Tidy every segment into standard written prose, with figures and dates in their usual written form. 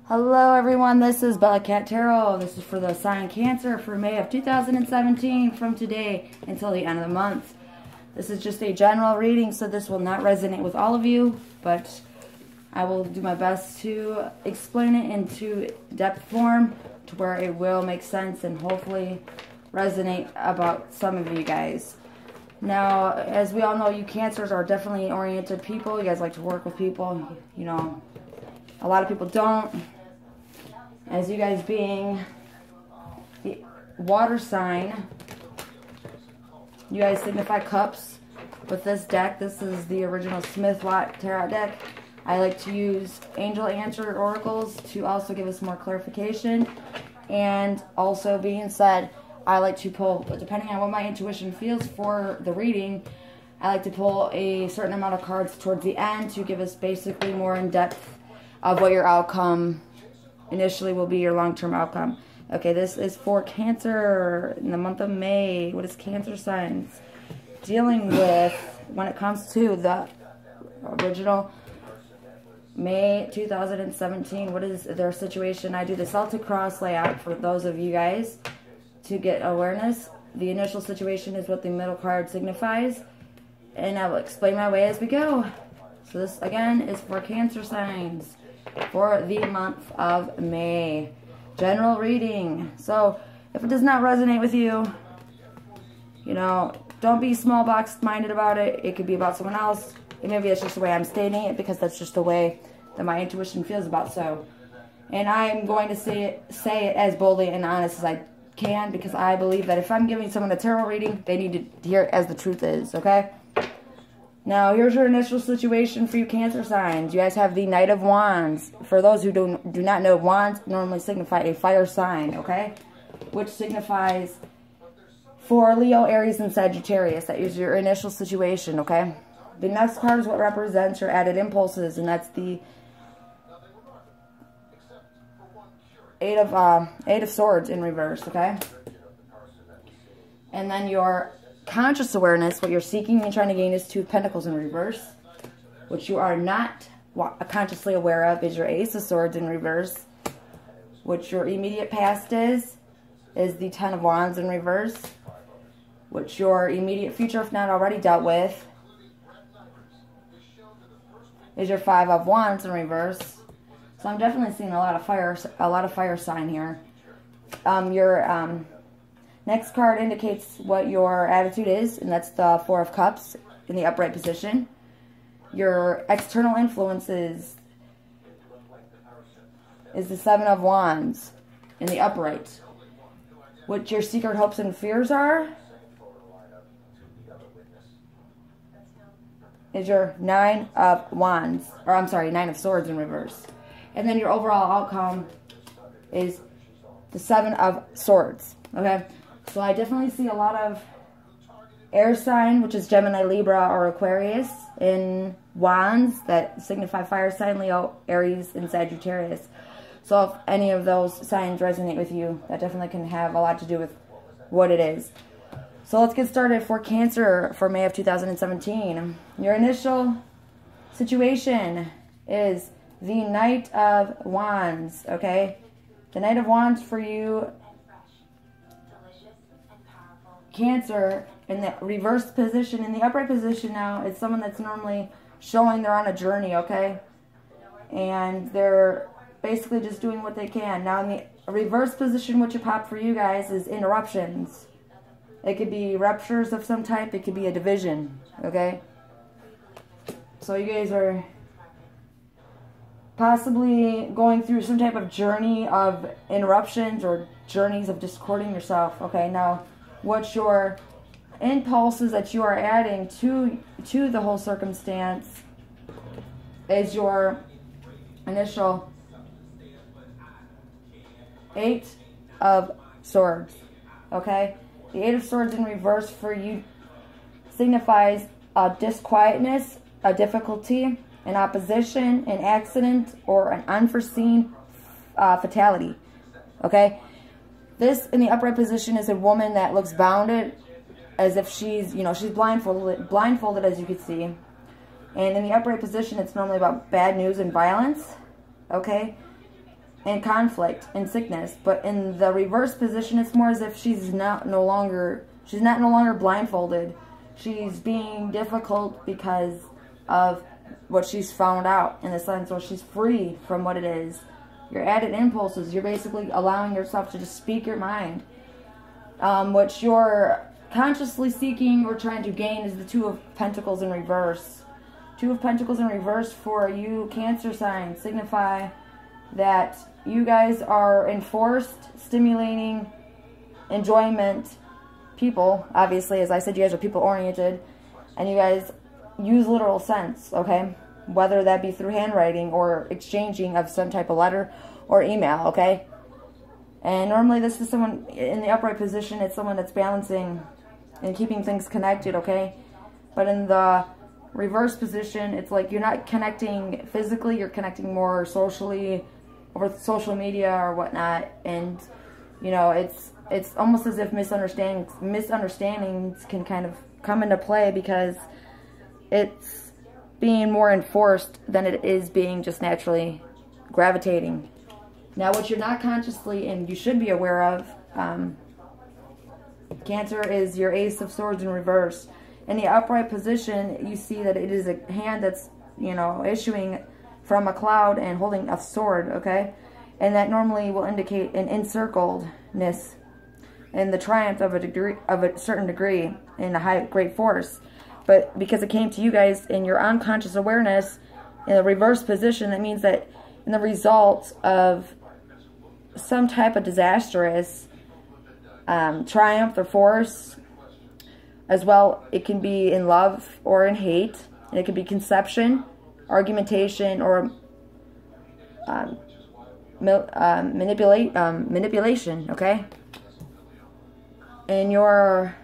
Hello everyone, this is Bella Cat Tarot. This is for the sign Cancer for May of 2017 from today until the end of the month. This is just a general reading, so this will not resonate with all of you, but I will do my best to explain it into depth form to where it will make sense and hopefully resonate about some of you guys. Now, as we all know, you Cancers are definitely oriented people. You guys like to work with people. You know, a lot of people don't. As you guys being the water sign, you guys signify cups with this deck. This is the original Smith Watt Tarot deck. I like to use angel answer oracles to also give us more clarification. And also being said, I like to pull, depending on what my intuition feels for the reading, I like to pull a certain amount of cards towards the end to give us basically more in depth of what your outcome initially will be, your long-term outcome. Okay, this is for Cancer in the month of May. What is Cancer signs dealing with when it comes to the original May 2017? What is their situation? I do the Celtic cross layout for those of you guys to get awareness. The initial situation is what the middle card signifies, and I will explain my way as we go. So this again is for Cancer signs for the month of May. General reading. So if it does not resonate with you, you know, don't be small box minded about it. It could be about someone else. And maybe it's just the way I'm stating it because that's just the way that my intuition feels about so. And I'm going to say it as boldly and honest as I can, because I believe that if I'm giving someone a tarot reading, they need to hear it as the truth is, okay? Now, here's your initial situation for you Cancer signs. You guys have the Knight of Wands. For those who do not know, wands normally signify a fire sign, okay? Which signifies for Leo, Aries, and Sagittarius. That is your initial situation, okay? The next card is what represents your added impulses, and that's the Eight of Swords in reverse, okay? And then your conscious awareness, what you're seeking and trying to gain, is Two of Pentacles in reverse. What you are not consciously aware of is your Ace of Swords in reverse. What your immediate past is the Ten of Wands in reverse. What your immediate future, if not already dealt with, is your Five of Wands in reverse. So I'm definitely seeing a lot of fire sign here. Your next card indicates what your attitude is, and that's the Four of Cups in the upright position. Your external influences is the Seven of Wands in the upright. What your secret hopes and fears are is your Nine of Wands, or I'm sorry, Nine of Swords in reverse. And then your overall outcome is the Seven of Swords, okay? So I definitely see a lot of air sign, which is Gemini, Libra, or Aquarius, in Wands that signify fire sign, Leo, Aries, and Sagittarius. So if any of those signs resonate with you, that definitely can have a lot to do with what it is. So let's get started for Cancer for May of 2017. Your initial situation is the Knight of Wands, okay? The Knight of Wands for you Cancer in the reverse position. In the upright position now, it's someone that's normally showing they're on a journey, okay? And they're basically just doing what they can. Now in the reverse position, what you pop for you guys is interruptions. It could be ruptures of some type. It could be a division, okay? So you guys are possibly going through some type of journey of interruptions or journeys of discording yourself, okay? Now, what your impulses that you are adding to the whole circumstance is your initial Eight of Swords, okay? The Eight of Swords in reverse for you signifies a disquietness, a difficulty, an opposition, an accident, or an unforeseen fatality, okay? This, in the upright position, is a woman that looks bounded, as if she's, you know, she's blindfolded, as you can see. And in the upright position, it's normally about bad news and violence, okay? and conflict and sickness. But in the reverse position, it's more as if she's not no longer blindfolded. She's being difficult because of what she's found out, in the sense where she's free from what it is. Your added impulses, you're basically allowing yourself to just speak your mind. What you're consciously seeking or trying to gain is the Two of Pentacles in reverse. Two of Pentacles in reverse for you Cancer signs signify that you guys are enforced, stimulating, enjoyment people. Obviously, as I said, you guys are people-oriented, and you guys use literal sense, okay? Whether that be through handwriting or exchanging of some type of letter or email, okay? And normally this is someone in the upright position. It's someone that's balancing and keeping things connected, okay? But in the reverse position, it's like you're not connecting physically, you're connecting more socially over social media or whatnot. And, you know, it's almost as if misunderstandings can kind of come into play, because it's being more enforced than it is being just naturally gravitating. Now, what you're not consciously and you should be aware of, Cancer, is your Ace of Swords in reverse. In the upright position, you see that it is a hand that's, you know, issuing from a cloud and holding a sword, okay? And that normally will indicate an encircledness and the triumph of a certain degree in a great force. But because it came to you guys in your unconscious awareness in the reverse position, that means that in the result of some type of disastrous triumph or force, as well, it can be in love or in hate, and it can be conception, argumentation, or manipulation, okay? In your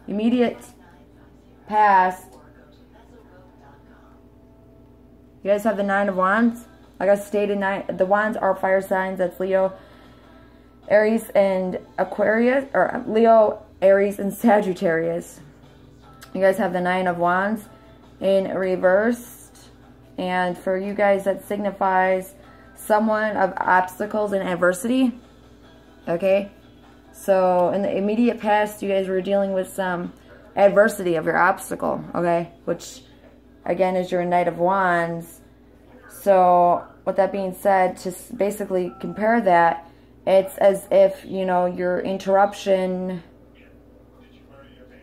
immediate past, you guys have the Nine of Wands. Like I stated, the Wands are fire signs. That's Leo, Aries, and Aquarius, or Leo, Aries, and Sagittarius. You guys have the Nine of Wands in reversed, and for you guys that signifies someone of obstacles and adversity, okay? So in the immediate past, you guys were dealing with some adversity of your obstacle, okay? Which, again, is your Knight of Wands. So, with that being said, to basically compare that, it's as if, you know, your interruption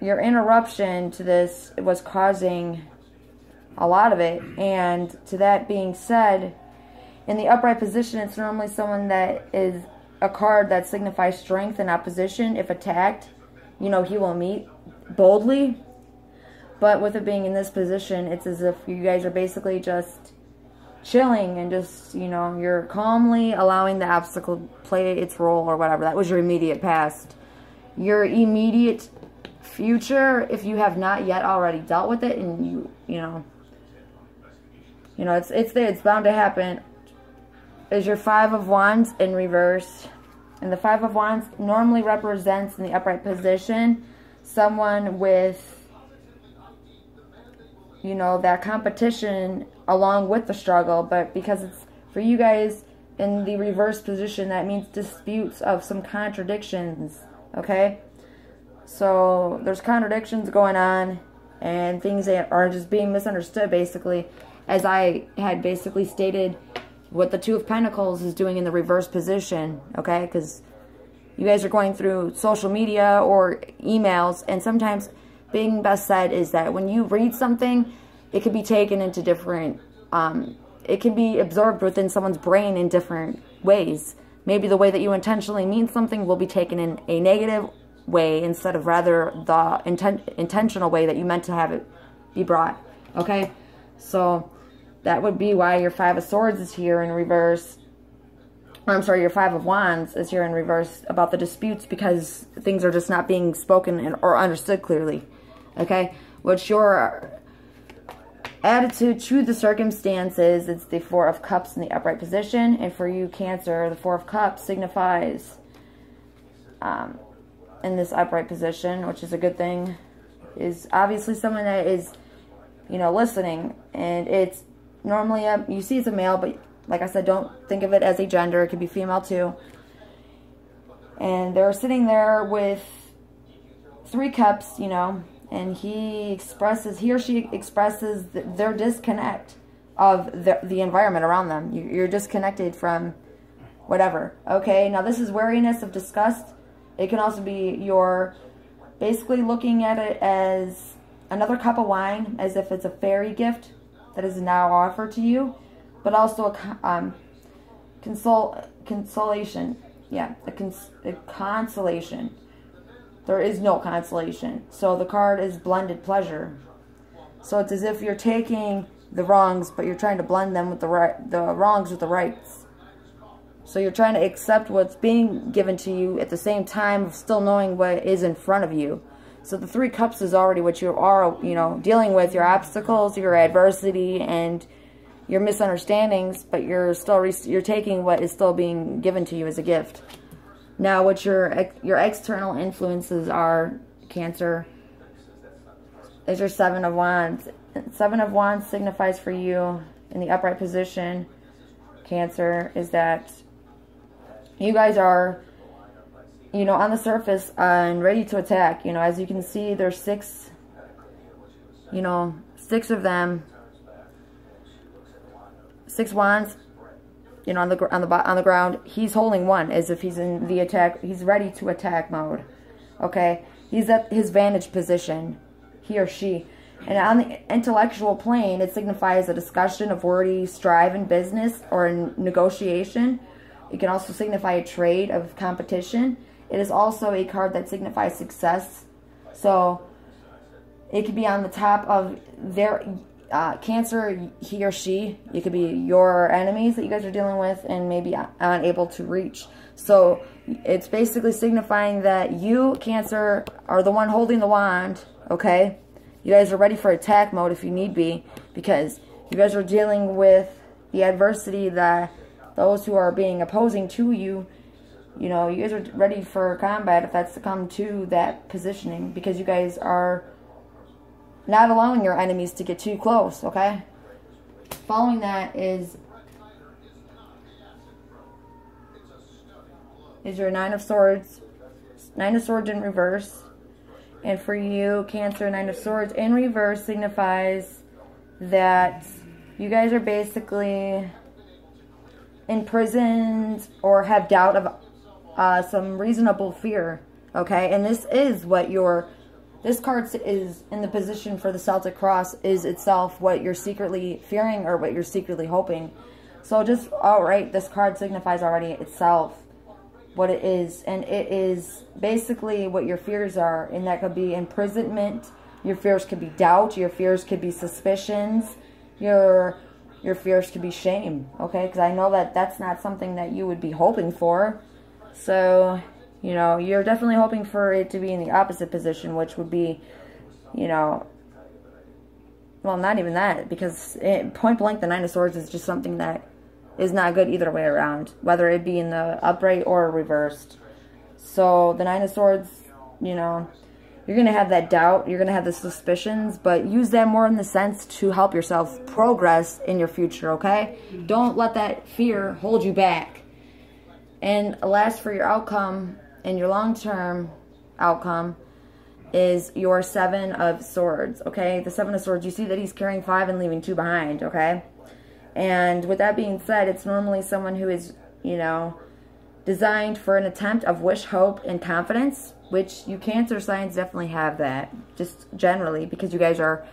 to this was causing a lot of it. And to that being said, in the upright position, it's normally someone that is a card that signifies strength and opposition. If attacked, you know, he will meet boldly. But with it being in this position, it's as if you guys are basically just chilling and just, you know, you're calmly allowing the obstacle to play its role or whatever. That was your immediate past. Your immediate future, if you have not yet already dealt with it, and you know it's there, it's bound to happen, is your Five of Wands in reverse. And the Five of Wands normally represents, in the upright position, someone with, you know, that competition along with the struggle. But because it's for you guys in the reverse position, that means disputes of some contradictions, okay? So there's contradictions going on and things that are just being misunderstood, basically, as I had basically stated what the Two of Pentacles is doing in the reverse position, okay? Because you guys are going through social media or emails, and sometimes being best said is that when you read something, it can be taken into different, it can be absorbed within someone's brain in different ways. Maybe the way that you intentionally mean something will be taken in a negative way instead of rather the intentional way that you meant to have it be brought, okay? So that would be why your Five of Swords is here in reverse. Or, I'm sorry, your Five of Wands is here in reverse about the disputes, because things are just not being spoken or understood clearly, okay? What's your attitude to the circumstances? It's the Four of Cups in the upright position. And for you, Cancer, the Four of Cups signifies, in this upright position, which is a good thing, is obviously someone that is, you know, listening. And it's normally, you see it's a male, but Like I said, don't think of it as a gender. It could be female too. And they're sitting there with 3 cups, you know, and he or she expresses their disconnect of the environment around them. You're disconnected from whatever. Okay, now this is wariness of disgust. It can also be you're basically looking at it as another cup of wine, as if it's a fairy gift that is now offered to you, but also a consolation. Yeah, a consolation. There is no consolation. So the card is blended pleasure. So it's as if you're taking the wrongs, but you're trying to blend them with the wrongs with the rights. So you're trying to accept what's being given to you at the same time of still knowing what is in front of you. So the 3 cups is already what you are, you know, dealing with, your obstacles, your adversity, and your misunderstandings, but you're taking what is still being given to you as a gift. Now, what your external influences are, Cancer, is your 7 of Wands. 7 of Wands signifies for you in the upright position, Cancer, is that you guys are, you know, on the surface and ready to attack. You know, as you can see, there's 6, you know, 6 of them. 6 wands, you know, on the ground. He's holding 1 as if he's in the attack. He's ready to attack mode. Okay, he's at his vantage position, he or she. And on the intellectual plane, it signifies a discussion of wordy strive in business or in negotiation. It can also signify a trade of competition. It is also a card that signifies success. So it could be on the top of their Cancer, he or she. It could be your enemies that you guys are dealing with and maybe unable to reach. So it's basically signifying that you, Cancer, are the one holding the wand, okay? You guys are ready for attack mode if you need be, because you guys are dealing with the adversity that those who are being opposing to you, you know, you guys are ready for combat if that's to come to that positioning, because you guys are not allowing your enemies to get too close, okay? Following that is your 9 of Swords. 9 of Swords in reverse. And for you, Cancer, 9 of Swords in reverse signifies that you guys are basically imprisoned or have doubt of some reasonable fear, okay? And this is what this card is in the position for the Celtic Cross, is itself what you're secretly fearing or what you're secretly hoping. So just outright, this card signifies already itself what it is. And it is basically what your fears are. And that could be imprisonment. Your fears could be doubt. Your fears could be suspicions. Your fears could be shame. Okay? Because I know that that's not something that you would be hoping for. So, you know, you're definitely hoping for it to be in the opposite position, which would be, you know, well, not even that, because point blank, the 9 of Swords is just something that is not good either way around, whether it be in the upright or reversed. So the 9 of Swords, you know, you're going to have that doubt, you're going to have the suspicions, but use that more in the sense to help yourself progress in your future, okay? Don't let that fear hold you back. And last, for your outcome, and your long-term outcome, is your 7 of Swords, okay? The 7 of Swords, you see that he's carrying 5 and leaving 2 behind, okay? And with that being said, it's normally someone who is, you know, designed for an attempt of wish, hope, and confidence, which you Cancer signs definitely have that, just generally, because you guys are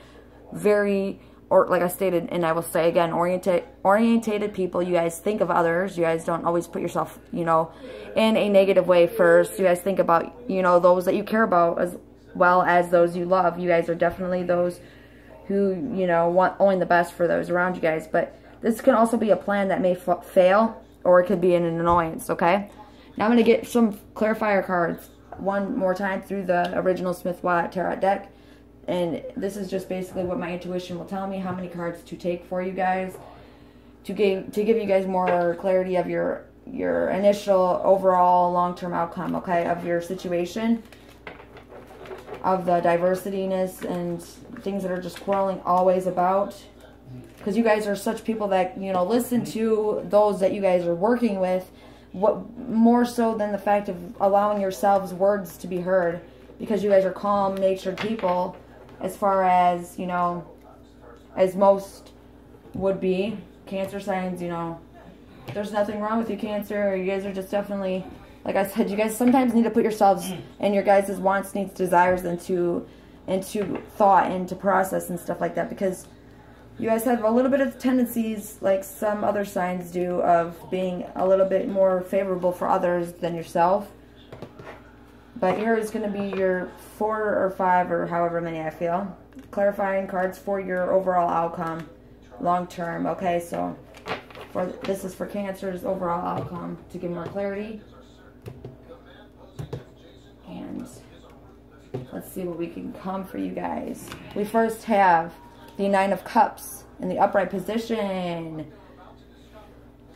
very, or like I stated, and I will say again, orientated people. You guys think of others. You guys don't always put yourself, you know, in a negative way first. You guys think about, you know, those that you care about as well as those you love. You guys are definitely those who, you know, want only the best for those around you guys. But this can also be a plan that may fail, or it could be an annoyance, okay? Now I'm going to get some clarifier cards one more time through the original Smith-Watt Tarot deck. And this is just basically what my intuition will tell me, how many cards to take for you guys, to give you guys more clarity of your initial overall long-term outcome, okay, of your situation, of the diversityness and things that are just quarreling always about. because you guys are such people that, you know, listen to those that you guys are working with, what more so than the fact of allowing yourselves words to be heard, because you guys are calm-natured people as far as, you know, as most would be. Cancer signs, you know, there's nothing wrong with you, Cancer. You guys are just definitely, like I said, you guys sometimes need to put yourselves and your guys' wants, needs, desires into thought, into process and stuff like that, because you guys have a little bit of tendencies, like some other signs do, of being a little bit more favorable for others than yourself. But here is going to be your 4 or 5 or however many I feel clarifying cards for your overall outcome long term. Okay, so this is for Cancer's overall outcome to give more clarity. And let's see what we can come for you guys. We first have the 9 of Cups in the upright position.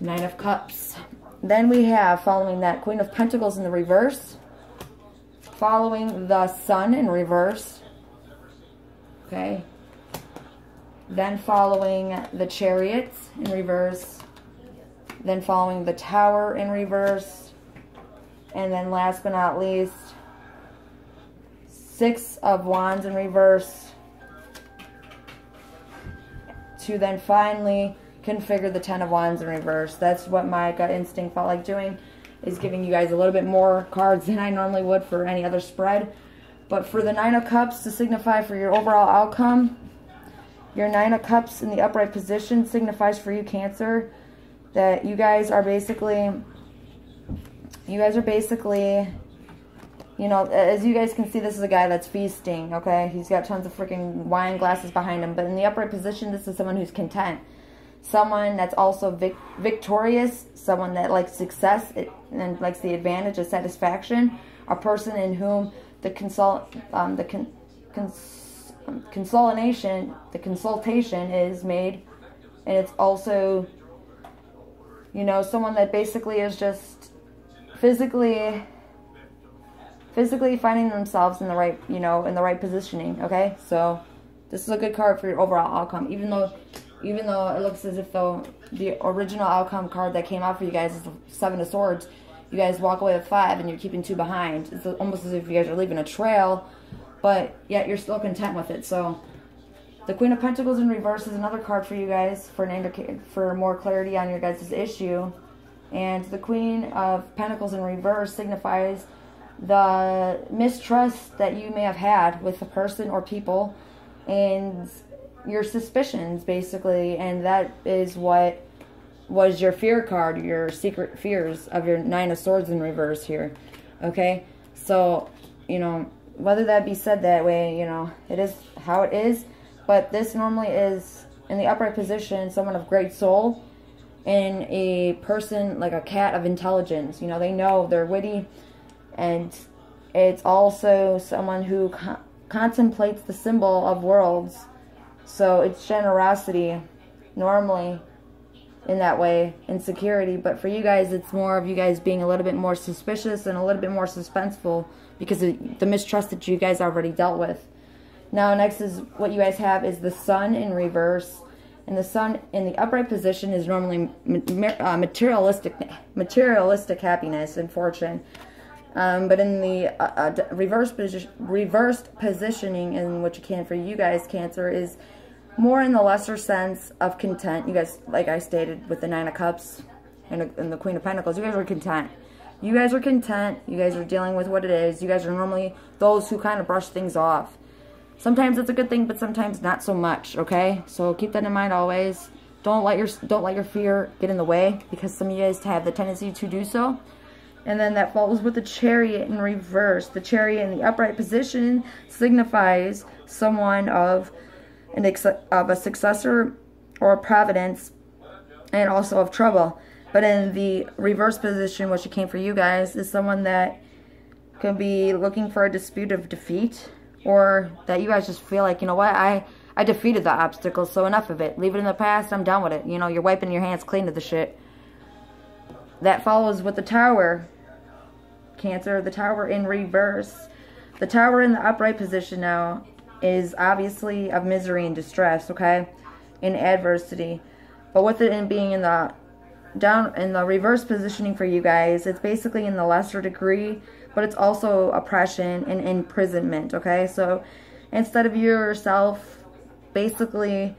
9 of Cups. Then we have, following that, Queen of Pentacles in the reverse. Following the Sun in reverse. Okay. Then following the Chariot in reverse. Then following the Tower in reverse. And then last but not least, 6 of Wands in reverse. To then finally configure the 10 of Wands in reverse. That's what my gut instinct felt like doing, is giving you guys a little bit more cards than I normally would for any other spread. But for the 9 of Cups to signify for your overall outcome, your 9 of Cups in the upright position signifies for you, Cancer, that you guys are basically, you know, as you guys can see, this is a guy that's feasting, okay? He's got tons of freaking wine glasses behind him. But in the upright position, this is someone who's content. Someone that's also victorious. Someone that likes success and likes the advantage of satisfaction. A person in whom the consultation is made. And it's also, you know, someone that basically is just physically finding themselves in the right, you know, in the right positioning, okay? So this is a good card for your overall outcome, even though it looks as if though the original outcome card that came out for you guys is the 7 of Swords. You guys walk away with 5 and you're keeping 2 behind. It's almost as if you guys are leaving a trail, but yet you're still content with it. So the Queen of Pentacles in reverse is another card for you guys for more clarity on your guys' issue. And the Queen of Pentacles in reverse signifies the mistrust that you may have had with a person or people, and your suspicions, basically. And that is what was your fear card, your secret fears of your 9 of Swords in reverse here. Okay, so, you know, whether that be said that way, you know, it is how it is. But this normally is, in the upright position, someone of great soul, and a person like a cat of intelligence. You know, they know, they're witty. And it's also someone who contemplates the symbol of worlds. So it's generosity, normally, in that way, insecurity. But for you guys, it's more of you guys being a little bit more suspicious and a little bit more suspenseful because of the mistrust that you guys already dealt with. Now, next is what you guys have is the Sun in reverse. And the Sun in the upright position is normally materialistic happiness and fortune. But in the reversed positioning, in what you can for you guys, Cancer, is more in the lesser sense of content. You guys, like I stated, with the 9 of Cups and the Queen of Pentacles, you guys are content. You guys are content. You guys are dealing with what it is. You guys are normally those who kind of brush things off. Sometimes it's a good thing, but sometimes not so much, okay? So keep that in mind always. Don't let your fear get in the way, because some of you guys have the tendency to do so. And then that follows with the Chariot in reverse. The Chariot in the upright position signifies someone of a successor or a providence, and also of trouble. But in the reverse position, which came for you guys, is someone that could be looking for a dispute of defeat, or that you guys just feel like, you know what, I defeated the obstacles, so enough of it. Leave it in the past, I'm done with it. You know, you're wiping your hands clean of the shit. That follows with the Tower, Cancer, the Tower in reverse. The Tower in the upright position now is obviously of misery and distress, okay? in adversity. But with it in being in the reverse positioning for you guys, it's basically in the lesser degree, but it's also oppression and imprisonment, okay? So instead of yourself, basically,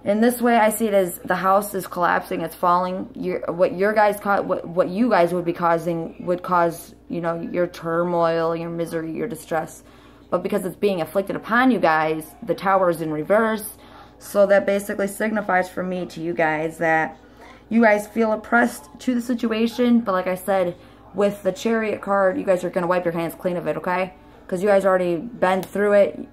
in this way, I see it as the house is collapsing, it's falling. What you guys would be causing would cause, you know, your turmoil, your misery, your distress. But because it's being afflicted upon you guys, the tower is in reverse. So that basically signifies for me to you guys that you guys feel oppressed to the situation. But like I said, with the Chariot card, you guys are going to wipe your hands clean of it, okay? Because you guys already been through it.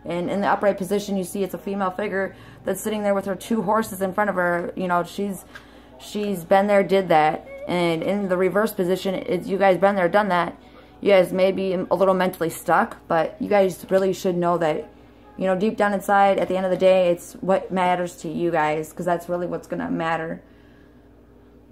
And in the upright position, you see it's a female figure that's sitting there with her 2 horses in front of her. You know, she's been there, did that. And in the reverse position, it's you guys been there, done that. You guys may be a little mentally stuck, but you guys really should know that, you know, deep down inside, at the end of the day, it's what matters to you guys, because that's really what's going to matter.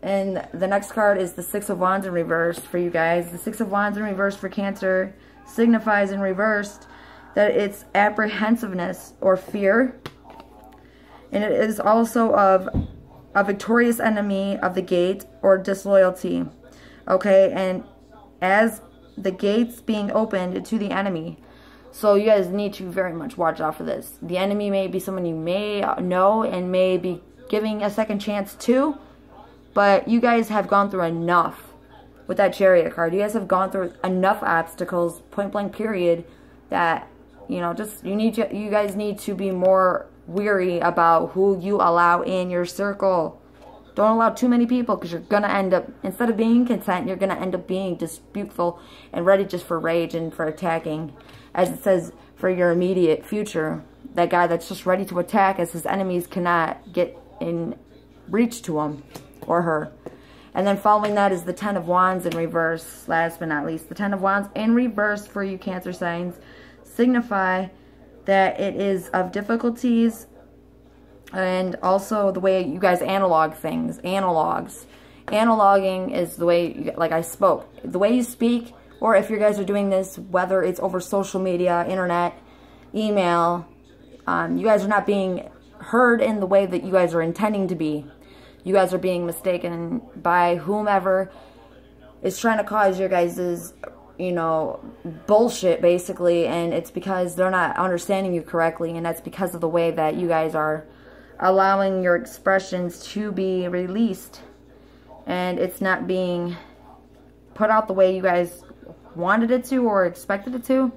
And the next card is the 6 of Wands in reverse for you guys. The 6 of Wands in reverse for Cancer signifies in reversed that it's apprehensiveness or fear. And it is also of a victorious enemy of the gate or disloyalty. Okay, and as the gates being opened to the enemy. So you guys need to very much watch out for this. The enemy may be someone you may know and may be giving a second chance to. But you guys have gone through enough with that Chariot card. You guys have gone through enough obstacles, point blank period, that, you know, just you guys need to be more weary about who you allow in your circle. Don't allow too many people, because you're going to end up, instead of being content, you're going to end up being disputeful and ready just for rage and for attacking. As it says, for your immediate future, that guy that's just ready to attack as his enemies cannot get in reach to him or her. And then following that is the 10 of Wands in reverse, last but not least. The 10 of Wands in reverse for you Cancer signs signify that it is of difficulties and also the way you guys analog things. Analoging is the way, like I spoke, the way you speak, or if you guys are doing this, whether it's over social media, internet, email, you guys are not being heard in the way that you guys are intending to be. You guys are being mistaken by whomever is trying to cause your guys', you know, bullshit, basically. And it's because they're not understanding you correctly. And that's because of the way that you guys are allowing your expressions to be released. And it's not being put out the way you guys wanted it to or expected it to.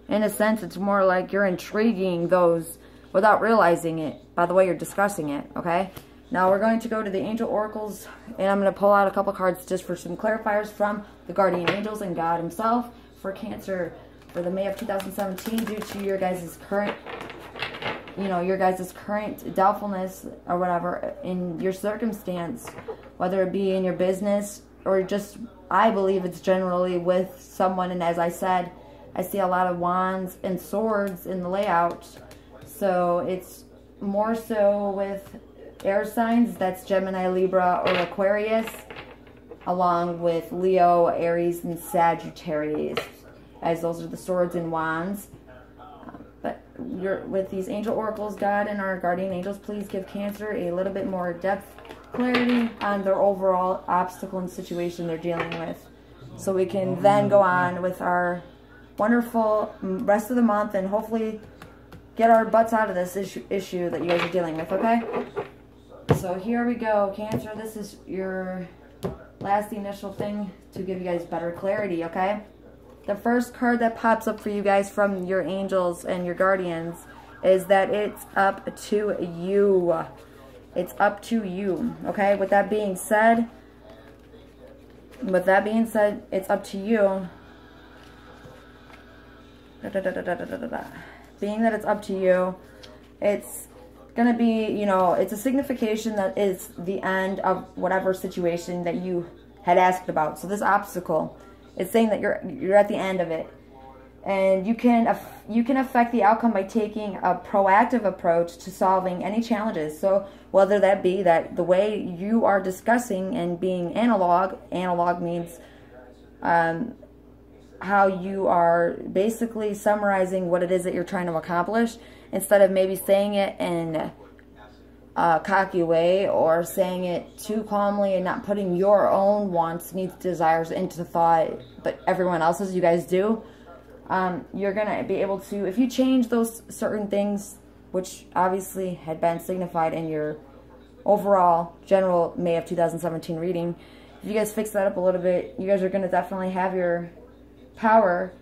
In a sense, it's more like you're intriguing those without realizing it by the way you're discussing it, okay? Now we're going to go to the Angel Oracles, and I'm going to pull out a couple cards just for some clarifiers from the Guardian Angels and God himself for Cancer for the May of 2017 due to your guys' current, you know, your guys' current doubtfulness or whatever in your circumstance, whether it be in your business or just, I believe it's generally with someone. And as I said, I see a lot of wands and swords in the layout. So it's more so with air signs, that's Gemini, Libra, or Aquarius, along with Leo, Aries, and Sagittarius, as those are the swords and wands. But with these angel oracles, God and our guardian angels, please give Cancer a little bit more depth, clarity on their overall obstacle and situation they're dealing with. So we can then go on with our wonderful rest of the month and hopefully get our butts out of this issue that you guys are dealing with, okay? So here we go, Cancer. This is your last initial thing to give you guys better clarity, okay? The first card that pops up for you guys from your angels and your guardians is that it's up to you. It's up to you, okay? With that being said, it's up to you. Being that it's up to you, it's going to be, you know, it's a signification that is the end of whatever situation that you had asked about. So this obstacle, it's saying that you're at the end of it. And you can affect the outcome by taking a proactive approach to solving any challenges. So whether that be that the way you are discussing and being analog means how you are basically summarizing what it is that you're trying to accomplish, instead of maybe saying it in cocky way or saying it too calmly and not putting your own wants, needs, desires into thought, but everyone else's, you guys do, you're going to be able to, if you change those certain things, which obviously had been signified in your overall general May of 2017 reading, if you guys fix that up a little bit, you guys are going to definitely have your power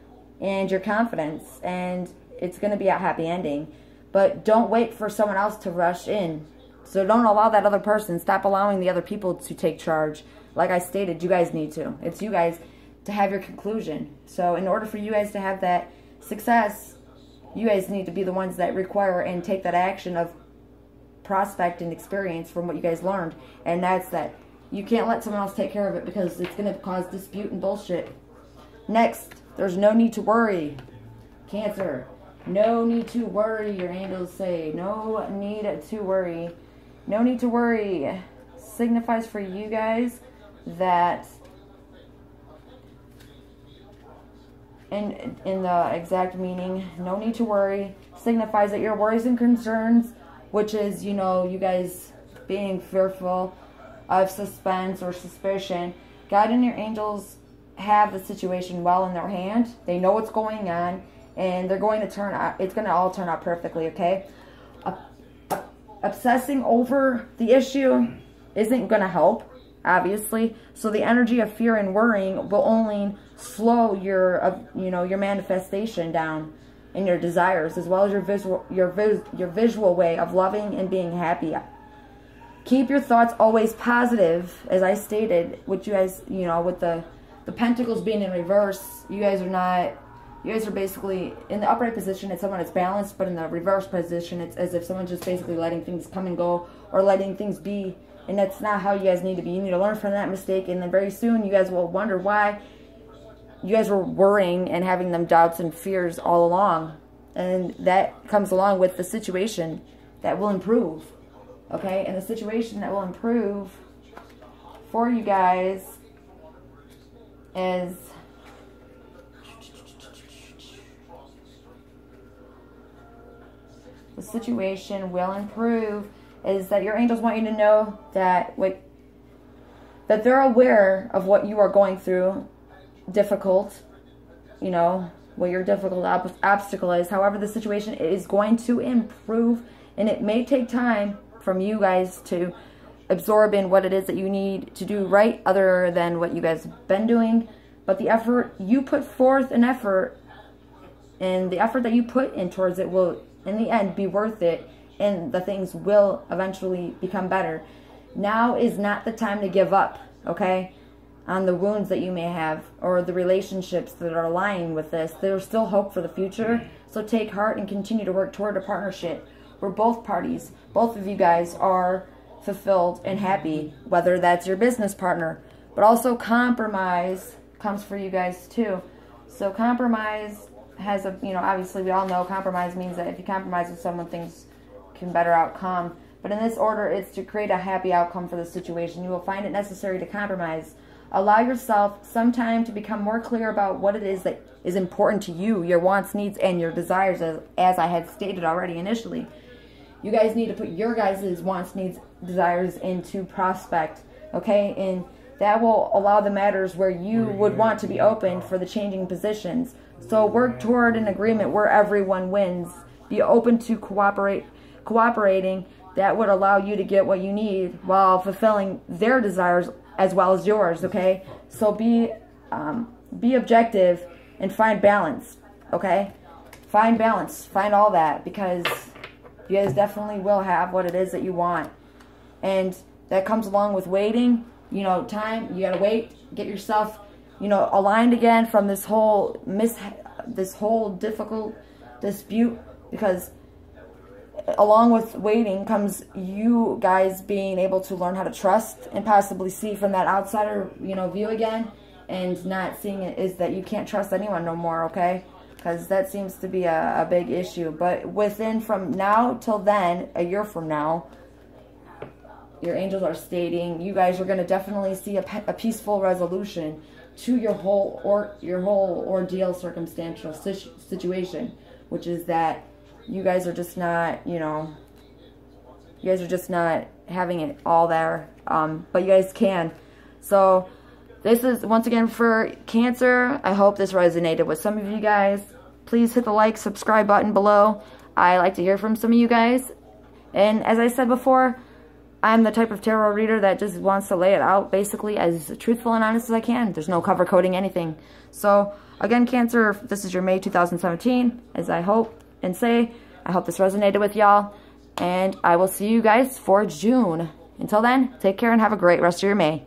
and your confidence, and it's going to be a happy ending. But don't wait for someone else to rush in. So don't allow that other person. Stop allowing the other people to take charge. Like I stated, you guys need to. It's you guys to have your conclusion. So in order for you guys to have that success, you guys need to be the ones that require and take that action of prospect and experience from what you guys learned. And that's that. You can't let someone else take care of it because it's going to cause dispute and bullshit. Next, there's no need to worry. Cancer. No need to worry, your angels say. No need to worry. No need to worry signifies for you guys that in the exact meaning, no need to worry signifies that your worries and concerns, which is, you know, you guys being fearful of suspense or suspicion, God and your angels have the situation well in their hand. They know what's going on, and they're going to turn out, it's going to all turn out perfectly, okay? Obsessing over the issue isn't going to help, obviously. So the energy of fear and worrying will only slow your, your manifestation down and your desires, as well as your visual way of loving and being happy. Keep your thoughts always positive, as I stated, which you guys, with the pentacles being in reverse, you guys are basically, in the upright position, it's someone that's balanced, but in the reverse position, it's as if someone's just basically letting things come and go, or letting things be, and that's not how you guys need to be. You need to learn from that mistake, and then very soon, you guys will wonder why you guys were worrying and having them doubts and fears all along, and that comes along with the situation that will improve, okay? And the situation that will improve for you guys is the situation will improve is that your angels want you to know that that they're aware of what you are going through, difficult, what your difficult obstacle is. However, the situation is going to improve, and it may take time from you guys to absorb in what it is that you need to do right, other than what you guys have been doing. But the effort you put forth, and the effort that you put in towards it will, in the end, be worth it, and the things will eventually become better. Now is not the time to give up, okay, on the wounds that you may have, or the relationships that are aligning with this. There's still hope for the future, so take heart and continue to work toward a partnership where both parties, both of you guys, are fulfilled and happy, whether that's your business partner. But also compromise comes for you guys too. So compromise has a, obviously we all know compromise means that if you compromise with someone, things can better outcome. But in this order, it's to create a happy outcome for the situation. You will find it necessary to compromise. Allow yourself some time to become more clear about what it is that is important to you, your wants, needs, and your desires, as I had stated already initially. You guys need to put your guys' wants, needs, desires into prospect, okay? And that will allow the matters where you would want to be open for the changing positions. So work toward an agreement where everyone wins. Be open to cooperating. That would allow you to get what you need while fulfilling their desires as well as yours, okay? So be objective and find balance, okay? Find balance. Find all that, because you guys definitely will have what it is that you want. And that comes along with waiting. Time, you gotta wait, get yourself, aligned again from this whole difficult dispute, because along with waiting comes you guys being able to learn how to trust and possibly see from that outsider, view again, and not seeing it is that you can't trust anyone no more, okay? Because that seems to be a big issue. But from now till then, a year from now, your angels are stating you guys are going to definitely see a peaceful resolution to your whole ordeal, circumstantial situation, which is that you guys are just not, you You guys are just not having it all there, but you guys can. So this is, once again, for Cancer. I hope this resonated with some of you guys. Please hit the like, subscribe button below. I like to hear from some of you guys. And as I said before, I'm the type of tarot reader that just wants to lay it out basically as truthful and honest as I can. There's no cover coding anything. So again, Cancer, this is your May 2017, as I hope and say. I hope this resonated with y'all. And I will see you guys for June. Until then, take care and have a great rest of your May.